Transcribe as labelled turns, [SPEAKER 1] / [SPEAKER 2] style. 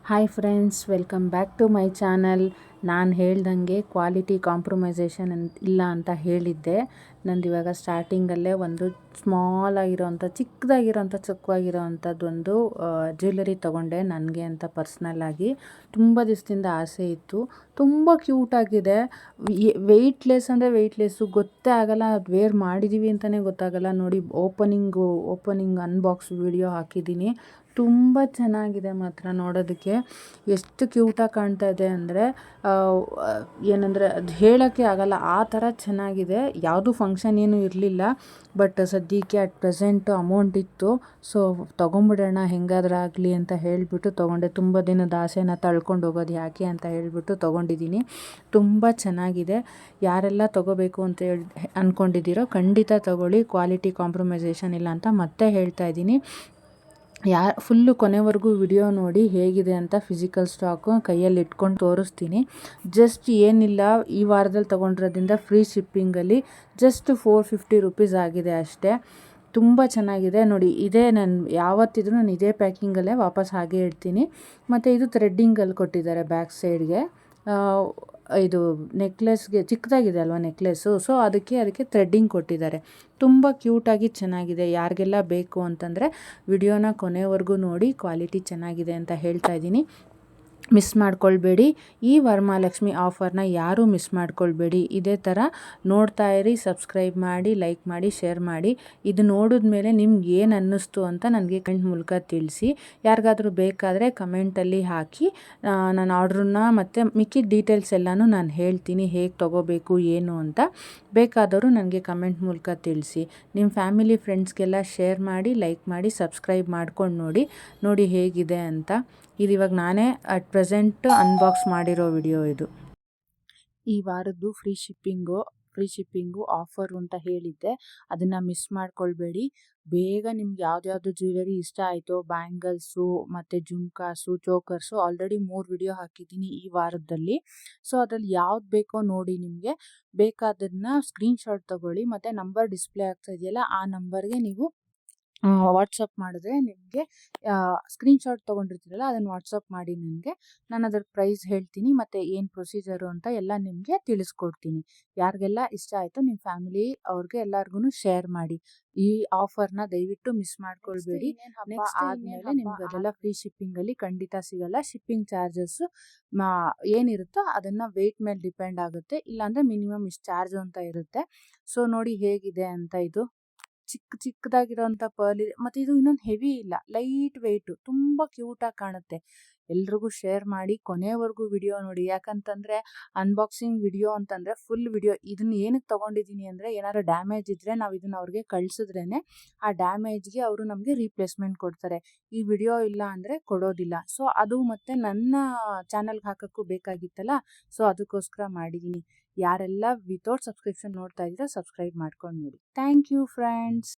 [SPEAKER 1] Hi friends, welcome back to my channel. ನಾನು ಹೇಳ್ದಂಗೆ quality compromisation ಇಲ್ಲ ಅಂತ ಹೇಳಿದ್ದೆ. ನಂದು ಇವಾಗ ಸ್ಟಾರ್ಟಿಂಗಲ್ಲೇ ಒಂದು ಸ್ಮಾಲ್ ಆಗಿರೋವಂಥ ಚಿಕ್ಕದಾಗಿರೋವಂಥ ಚೊಕ್ಕವಾಗಿರೋವಂಥದ್ದೊಂದು ಜ್ಯುವೆಲರಿ ತೊಗೊಂಡೆ ನನಗೆ ಅಂತ ಪರ್ಸ್ನಲ್ಲಾಗಿ. ತುಂಬ ದಿವಸದಿಂದ ಆಸೆ ಇತ್ತು. ತುಂಬ ಕ್ಯೂಟಾಗಿದೆ. ವೆಯ್ಟ್ಲೆಸ್ ಅಂದರೆ ವೆಯ್ಟ್ಲೆಸ್ಸು, ಗೊತ್ತೇ ಆಗೋಲ್ಲ ಅದು ವೇರ್ ಮಾಡಿದ್ದೀವಿ ಅಂತಲೇ ಗೊತ್ತಾಗೋಲ್ಲ. ನೋಡಿ, ಓಪನಿಂಗ್ ಅನ್ಬಾಕ್ಸ್ ವಿಡಿಯೋ ಹಾಕಿದ್ದೀನಿ. ತುಂಬ ಚೆನ್ನಾಗಿದೆ ಮಾತ್ರ ನೋಡೋದಕ್ಕೆ. ಎಷ್ಟು ಕ್ಯೂಟಾಗಿ ಕಾಣ್ತಾ ಇದೆ ಅಂದರೆ ಏನಂದರೆ ಅದು ಹೇಳೋಕ್ಕೆ ಆಗೋಲ್ಲ, ಆ ಥರ ಚೆನ್ನಾಗಿದೆ. ಯಾವುದೂ ಫಂಕ್ಷನ್ ಏನೂ ಇರಲಿಲ್ಲ, ಬಟ್ ಸದ್ಯಕ್ಕೆ ಅಟ್ ಪ್ರೆಸೆಂಟು ಅಮೌಂಟ್ ಇತ್ತು. ಸೊ ತೊಗೊಂಬಿಡೋಣ ಹೆಂಗಾದ್ರೂ ಆಗಲಿ ಅಂತ ಹೇಳಿಬಿಟ್ಟು ತೊಗೊಂಡೆ. ತುಂಬ ದಿನದ ಆಸೆನ ತಳ್ಕೊಂಡು ಹೋಗೋದು ಯಾಕೆ ಅಂತ ಹೇಳಿಬಿಟ್ಟು ತೊಗೊಂಡಿದ್ದೀನಿ. ತುಂಬ ಚೆನ್ನಾಗಿದೆ. ಯಾರೆಲ್ಲ ತೊಗೋಬೇಕು ಅಂತ ಅಂದ್ಕೊಂಡಿದ್ದೀರೋ ಖಂಡಿತ ತೊಗೊಳ್ಳಿ. ಕ್ವಾಲಿಟಿ ಕಾಂಪ್ರಮೈಸೇಷನ್ ಇಲ್ಲ ಅಂತ ಮತ್ತೆ ಹೇಳ್ತಾ ಇದ್ದೀನಿ. ಫುಲ್ಲು ಕೊನೆವರೆಗೂ ವಿಡಿಯೋ ನೋಡಿ ಹೇಗಿದೆ ಅಂತ. ಫಿಸಿಕಲ್ ಸ್ಟಾಕು ಕೈಯಲ್ಲಿ ಇಟ್ಕೊಂಡು ತೋರಿಸ್ತೀನಿ. ಜಸ್ಟ್ ಏನಿಲ್ಲ, ಈ ವಾರದಲ್ಲಿ ತೊಗೊಂಡಿರೋದ್ರಿಂದ ಫ್ರೀ ಶಿಪ್ಪಿಂಗಲ್ಲಿ ಜಸ್ಟ್ 450 ರುಪೀಸ್ ಆಗಿದೆ ಅಷ್ಟೇ. ತುಂಬ ಚೆನ್ನಾಗಿದೆ ನೋಡಿ. ಇದೇ ನಾನು ಯಾವತ್ತಿದ್ರೂ ನಾನು ಇದೇ ಪ್ಯಾಕಿಂಗಲ್ಲೇ ವಾಪಸ್ ಹಾಗೆ ಇಡ್ತೀನಿ. ಮತ್ತು ಇದು ಥ್ರೆಡ್ಡಿಂಗಲ್ಲಿ ಕೊಟ್ಟಿದ್ದಾರೆ ಬ್ಯಾಕ್ ಸೈಡ್ಗೆ. ಇದು ನೆಕ್ಲೆಸ್ಗೆ ಚಿಕ್ಕದಾಗಿದೆ ಅಲ್ವಾ ನೆಕ್ಲೆಸ್ಸು, ಸೊ ಅದಕ್ಕೆ ಥ್ರೆಡ್ಡಿಂಗ್ ಕೊಟ್ಟಿದ್ದಾರೆ. ತುಂಬ ಕ್ಯೂಟಾಗಿ ಚೆನ್ನಾಗಿದೆ. ಯಾರಿಗೆಲ್ಲ ಬೇಕು ಅಂತಂದರೆ ವಿಡಿಯೋನ ಕೊನೆವರೆಗೂ ನೋಡಿ. ಕ್ವಾಲಿಟಿ ಚೆನ್ನಾಗಿದೆ ಅಂತ ಹೇಳ್ತಾ ಇದ್ದೀನಿ. ಮಿಸ್ ಮಾಡ್ಕೊಳ್ಬೇಡಿ. ಈ ವರಮಹಾಲಕ್ಷ್ಮಿ ಆಫರ್ನ ಯಾರೂ ಮಿಸ್ ಮಾಡ್ಕೊಳ್ಬೇಡಿ. ಇದೇ ಥರ ನೋಡ್ತಾ ಇರಿ. ಸಬ್ಸ್ಕ್ರೈಬ್ ಮಾಡಿ, ಲೈಕ್ ಮಾಡಿ, ಶೇರ್ ಮಾಡಿ. ಇದು ನೋಡಿದ್ಮೇಲೆ ನಿಮ್ಗೆ ಏನು ಅನ್ನಿಸ್ತು ಅಂತ ನನಗೆ ಕಮೆಂಟ್ ಮೂಲಕ ತಿಳಿಸಿ. ಯಾರಿಗಾದರೂ ಬೇಕಾದರೆ ಕಮೆಂಟಲ್ಲಿ ಹಾಕಿ. ನಾನು ಆರ್ಡ್ರನ್ನ ಮತ್ತು ಮಿಕ್ಕಿದ ಡೀಟೇಲ್ಸ್ ಎಲ್ಲನೂ ನಾನು ಹೇಳ್ತೀನಿ, ಹೇಗೆ ತೊಗೋಬೇಕು ಏನು ಅಂತ. ಬೇಕಾದವರು ನನಗೆ ಕಮೆಂಟ್ ಮೂಲಕ ತಿಳಿಸಿ. ನಿಮ್ಮ ಫ್ಯಾಮಿಲಿ ಫ್ರೆಂಡ್ಸ್ಗೆಲ್ಲ ಶೇರ್ ಮಾಡಿ, ಲೈಕ್ ಮಾಡಿ, ಸಬ್ಸ್ಕ್ರೈಬ್ ಮಾಡ್ಕೊಂಡು ನೋಡಿ ಹೇಗಿದೆ ಅಂತ. ಇದು ಇವಾಗ ನಾನೇ ಅಟ್ ಪ್ರೆಸೆಂಟ್ ಅನ್ಬಾಕ್ಸ್ ಮಾಡಿರೋ ವಿಡಿಯೋ ಇದು. ಈ ವಾರದ್ದು ಫ್ರೀ ಶಿಪ್ಪಿಂಗು ಆಫರು ಅಂತ ಹೇಳಿದ್ದೆ. ಅದನ್ನು ಮಿಸ್ ಮಾಡ್ಕೊಳ್ಬೇಡಿ. ಬೇಗ ನಿಮ್ಗೆ ಯಾವ್ದು ಜ್ಯುವೆಲರಿ ಇಷ್ಟ ಆಯಿತೋ, ಬ್ಯಾಂಗಲ್ಸು ಮತ್ತು ಜುಮ್ಕಾಸು, ಚೋಕರ್ಸು, ಆಲ್ರೆಡಿ 3 ವಿಡಿಯೋ ಹಾಕಿದ್ದೀನಿ ಈ ವಾರದಲ್ಲಿ. ಸೊ ಅದ್ರಲ್ಲಿ ಯಾವ್ದು ಬೇಕೋ ನೋಡಿ. ನಿಮಗೆ ಬೇಕಾದದನ್ನ ಸ್ಕ್ರೀನ್ಶಾಟ್ ತೊಗೊಳ್ಳಿ. ಮತ್ತು ನಂಬರ್ ಡಿಸ್ಪ್ಲೇ ಆಗ್ತಾ ಇದೆಯಲ್ಲ, ಆ ನಂಬರ್ಗೆ ನೀವು ವಾಟ್ಸಪ್ ಮಾಡಿದ್ರೆ ನಿಮಗೆ ಸ್ಕ್ರೀನ್ಶಾಟ್ ತೊಗೊಂಡಿರ್ತೀರಲ್ಲ ಅದನ್ನು ವಾಟ್ಸಪ್ ಮಾಡಿ ನನಗೆ. ನಾನು ಅದರ ಪ್ರೈಸ್ ಹೇಳ್ತೀನಿ ಮತ್ತು ಏನು ಪ್ರೊಸೀಜರು ಅಂತ ಎಲ್ಲ ನಿಮಗೆ ತಿಳಿಸ್ಕೊಡ್ತೀನಿ. ಯಾರಿಗೆಲ್ಲ ಇಷ್ಟ ಆಯಿತು ನಿಮ್ಮ ಫ್ಯಾಮಿಲಿ ಅವ್ರಿಗೆ ಎಲ್ಲರಿಗೂ ಶೇರ್ ಮಾಡಿ. ಈ ಆಫರ್ನ ದಯವಿಟ್ಟು ಮಿಸ್ ಮಾಡ್ಕೊಳ್ಬೇಡಿ. ನೆಕ್ಸ್ಟ್ ಆದಮೇಲೆ ನಿಮ್ಗೆ ಅದೆಲ್ಲ ಫ್ರೀ ಶಿಪ್ಪಿಂಗಲ್ಲಿ ಖಂಡಿತ ಸಿಗಲ್ಲ. ಶಿಪ್ಪಿಂಗ್ ಚಾರ್ಜಸ್ಸು ಏನಿರುತ್ತೋ ಅದನ್ನು ವೆಯ್ಟ್ ಮೇಲೆ ಡಿಪೆಂಡ್ ಆಗುತ್ತೆ. ಇಲ್ಲಾಂದರೆ ಮಿನಿಮಮ್ ಇಷ್ಟು ಚಾರ್ಜು ಅಂತ ಇರುತ್ತೆ. ಸೊ ನೋಡಿ ಹೇಗಿದೆ ಅಂತ. ಇದು ಚಿಕ್ಕದಾಗಿರೋಂಥ ಪರ್ಲ್ ಇದೆ. ಮತ್ತು ಇದು ಇನ್ನೊಂದು ಹೆವಿ ಇಲ್ಲ, ಲೈಟ್ ವೆಯ್ಟು, ತುಂಬ ಕ್ಯೂಟಾಗಿ ಕಾಣುತ್ತೆ. ಎಲ್ರಿಗೂ ಶೇರ್ ಮಾಡಿ. ಕೊನೆವರೆಗೂ ವಿಡಿಯೋ ನೋಡಿ. ಯಾಕಂತಂದರೆ ಅನ್ಬಾಕ್ಸಿಂಗ್ ವಿಡಿಯೋ ಅಂತಂದರೆ ಫುಲ್ ವಿಡಿಯೋ. ಇದನ್ನು ಏನಕ್ಕೆ ತೊಗೊಂಡಿದ್ದೀನಿ ಅಂದರೆ, ಏನಾದ್ರು ಡ್ಯಾಮೇಜ್ ಇದ್ದರೆ ನಾವು ಇದನ್ನು ಅವ್ರಿಗೆ ಕಳಿಸಿದ್ರೇ ಆ ಡ್ಯಾಮೇಜ್ಗೆ ಅವರು ನಮಗೆ ರೀಪ್ಲೇಸ್ಮೆಂಟ್ ಕೊಡ್ತಾರೆ. ಈ ವಿಡಿಯೋ ಇಲ್ಲ ಅಂದರೆ ಕೊಡೋದಿಲ್ಲ. ಸೊ ಅದು ಮತ್ತು ನನ್ನ ಚಾನಲ್ಗೆ ಹಾಕೋಕ್ಕೂ ಬೇಕಾಗಿತ್ತಲ್ಲ, ಸೊ ಅದಕ್ಕೋಸ್ಕರ ಮಾಡಿದ್ದೀನಿ. ಯಾರೆಲ್ಲ ವಿತೌಟ್ ಸಬ್ಸ್ಕ್ರಿಪ್ಷನ್ ನೋಡ್ತಾ ಇದ್ದೀರಾ ಸಬ್ಸ್ಕ್ರೈಬ್ ಮಾಡ್ಕೊಂಡು ನೋಡಿ. Thank you friends.